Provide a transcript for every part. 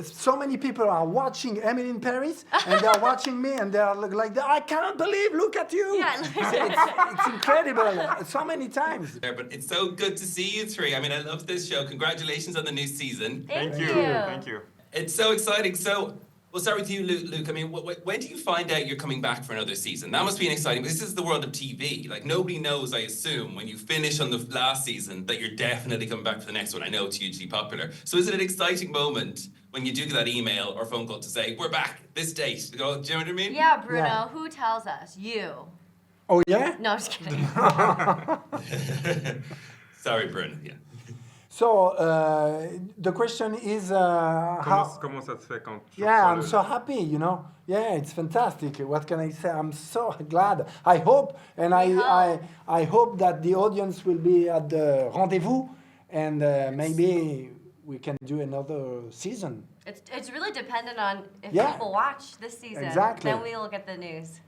so many people are watching Emily in Paris, and they're watching me, and they're like, I cannot believe, look at you. Yeah. It's incredible, so many times. But it's so good to see you three. I mean, I love this show. Congratulations on the new season. Thank you. Thank you. It's so exciting. So, we'll start with you, Luke. I mean, when do you find out you're coming back for another season? That must be an exciting. This is the world of TV. Like, nobody knows, I assume, when you finish on the last season that you're definitely coming back for the next one. I know it's hugely popular. So, is it an exciting moment when you do get that email or phone call to say, we're back, this date? Do you know what I mean? Yeah, Bruno, Yeah. who tells us? You. Oh, yeah? No, I'm just kidding. Sorry, Bruno. Yeah. So, the question is how... Comment ça te fait quand tu Yeah, reçois I'm le- so happy, you know. Yeah, it's fantastic. What can I say? I'm so glad. I hope, and I hope that the audience will be at the rendezvous, and maybe we can do another season. It's really dependent on if Yeah. people watch this season. Exactly. Then we'll get the news.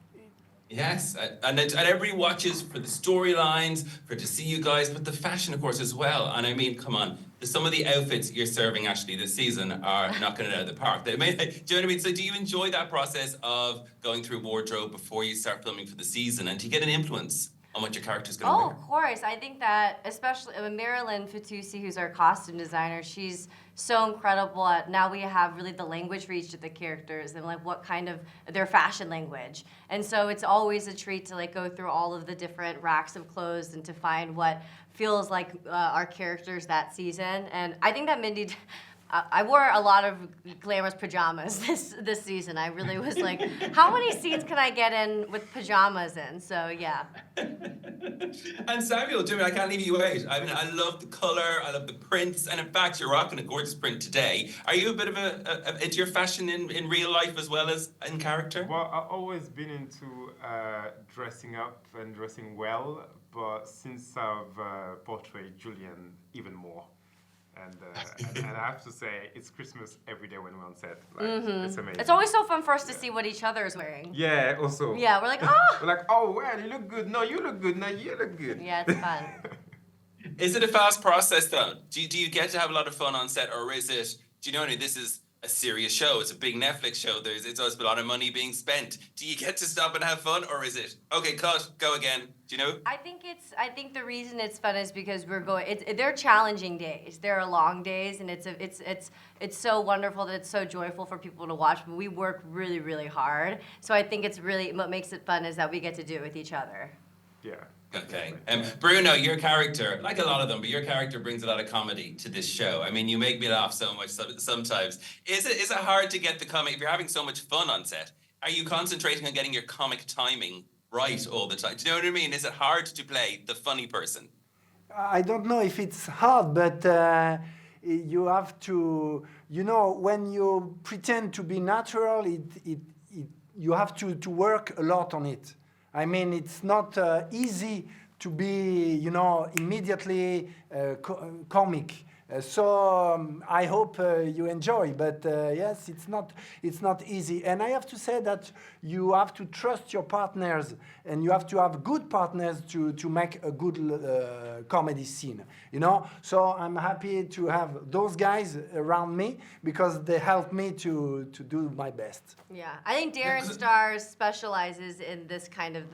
Yes, and everybody watches for the storylines, for to see you guys, but the fashion, of course, as well. And I mean, come on, some of the outfits you're serving actually this season are knocking it out of the park. They may, do you know what I mean? So, do you enjoy that process of going through wardrobe before you start filming for the season, and do you get an influence on what your character's going to Oh, wear? of course. I think that especially Marilyn Fitoussi, who's our costume designer, she's so incredible at now we have really the language for each of the characters and like what kind of their fashion language. And so it's always a treat to like go through all of the different racks of clothes and to find what feels like our characters that season. And I think that Mindy, I wore a lot of glamorous pajamas this season. I really was like, how many scenes can I get in with pajamas in? So yeah. And Samuel, Jimmy, I can't leave you out. I mean, I love the color, I love the prints, and in fact, you're rocking a gorgeous print today. Are you a bit of into your fashion in real life as well as in character? Well, I've always been into dressing up and dressing well, but since I've portrayed Julien even more. And I have to say, it's Christmas every day when we're on set. Like, it's amazing. It's always so fun for us to see what each other is wearing. Yeah, also. Yeah, we're like, oh! We're like, oh, well, you look good. No, you look good. No, you look good. Yeah, it's fun. Is it a fast process though? Do you get to have a lot of fun on set, or is it? Do you know what I mean? This is a serious show. It's a big Netflix show. It's always a lot of money being spent. Do you get to stop and have fun, or is it okay? Cut, go again. Do you know? I think the reason it's fun is because we're going. They're challenging days. They're long days, and it's so wonderful that it's so joyful for people to watch. But we work really, really hard. So I think it's really what makes it fun is that we get to do it with each other. Yeah. Okay. Bruno, your character, like a lot of them, but your character brings a lot of comedy to this show. I mean, you make me laugh so much sometimes. Is it hard to get the comic? If you're having so much fun on set, are you concentrating on getting your comic timing right all the time? Do you know what I mean? Is it hard to play the funny person? I don't know if it's hard, but you have to, you know, when you pretend to be natural, you have to work a lot on it. I mean, it's not easy to be, you know, immediately comic. So I hope you enjoy, but yes, it's not easy. And I have to say that you have to trust your partners, and you have to have good partners to make a good comedy scene. You know, so I'm happy to have those guys around me because they help me to do my best. Yeah, I think Darren Stars specializes in this kind of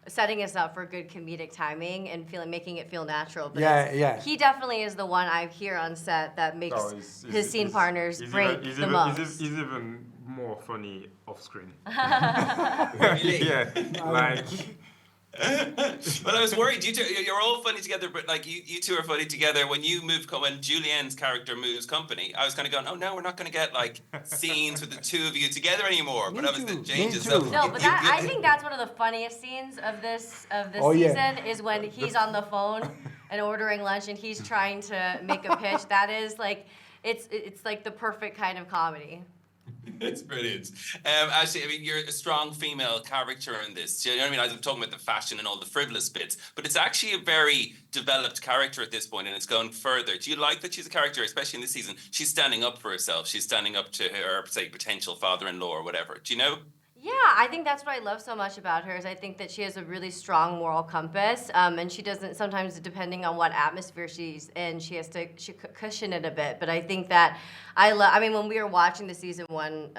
setting us up for good comedic timing and making it feel natural. But Yeah. he definitely is the one I hear on set that makes his scene partners break the most. He's even more funny off screen. Really? Yeah, like. Well, I was worried. You're all funny together, but like you two are funny together. When Julienne's character moves company, I was kind of going, oh no, we're not going to get like scenes with the two of you together anymore. But obviously it changes. too. No, but I think that's one of the funniest scenes of this season is when he's on the phone and ordering lunch and he's trying to make a pitch. That is like, it's like the perfect kind of comedy. It's brilliant. Actually, I mean, you're a strong female character in this. Do you know what I mean? I was talking about the fashion and all the frivolous bits, but it's actually a very developed character at this point, and it's going further. Do you like that she's a character, especially in this season? She's standing up for herself. She's standing up to her, say, potential father-in-law or whatever. Do you know? Yeah, I think that's what I love so much about her is I think that she has a really strong moral compass, and she doesn't sometimes, depending on what atmosphere she's in, she cushion it a bit. But I think that I mean, when we were watching the season 1,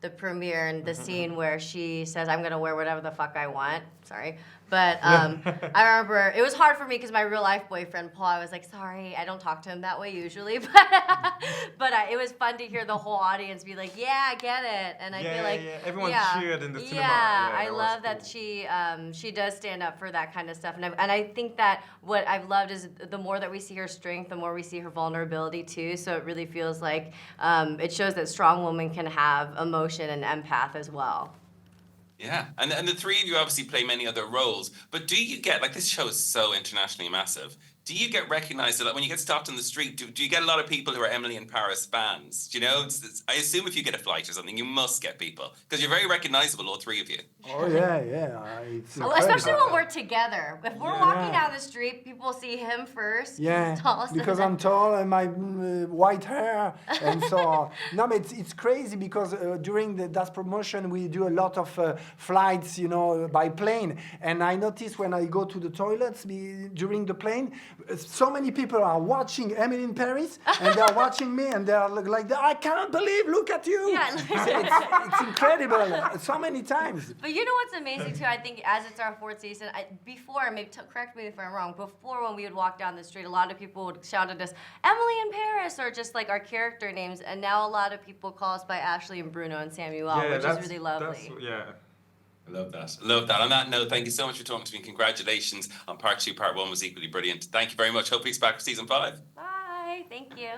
the premiere and the scene where she says, "I'm gonna wear whatever the fuck I want." Sorry. But I remember it was hard for me because my real life boyfriend Paul, I was like, sorry, I don't talk to him that way usually, but it was fun to hear the whole audience be like, yeah, I get it, and I feel like everyone cheered in the cinema. Yeah, I that love was that she does stand up for that kind of stuff, and I think that what I've loved is the more that we see her strength, the more we see her vulnerability too. So it really feels like it shows that strong women can have emotion and empath as well. Yeah, and the three of you obviously play many other roles, but do you get, like, this show is so internationally massive, do you get recognized a lot when you get stopped on the street? Do you get a lot of people who are Emily in Paris fans? Do you know? I assume if you get a flight or something, you must get people because you're very recognizable, all three of you. Oh yeah, it's incredible. Especially when we're together. If we're walking down the street, people see him first. Yeah, Tallest because I'm tall and my white hair, and so no, but it's crazy because during that promotion we do a lot of flights, by plane, and I notice when I go to the toilets during the plane, so many people are watching Emily in Paris, and they're watching me, and they're like, I can't believe, look at you. Yeah. it's incredible, so many times. But you know what's amazing too? I think as it's our 4th season, before, maybe correct me if I'm wrong, before when we would walk down the street, a lot of people would shout at us, Emily in Paris, or just like our character names, and now a lot of people call us by Ashley and Bruno and Samuel, which is really lovely. I love that. I love that. On that note, thank you so much for talking to me. Congratulations on part 2. Part 1 was equally brilliant. Thank you very much. Hope he's back for season 5. Bye. Thank you.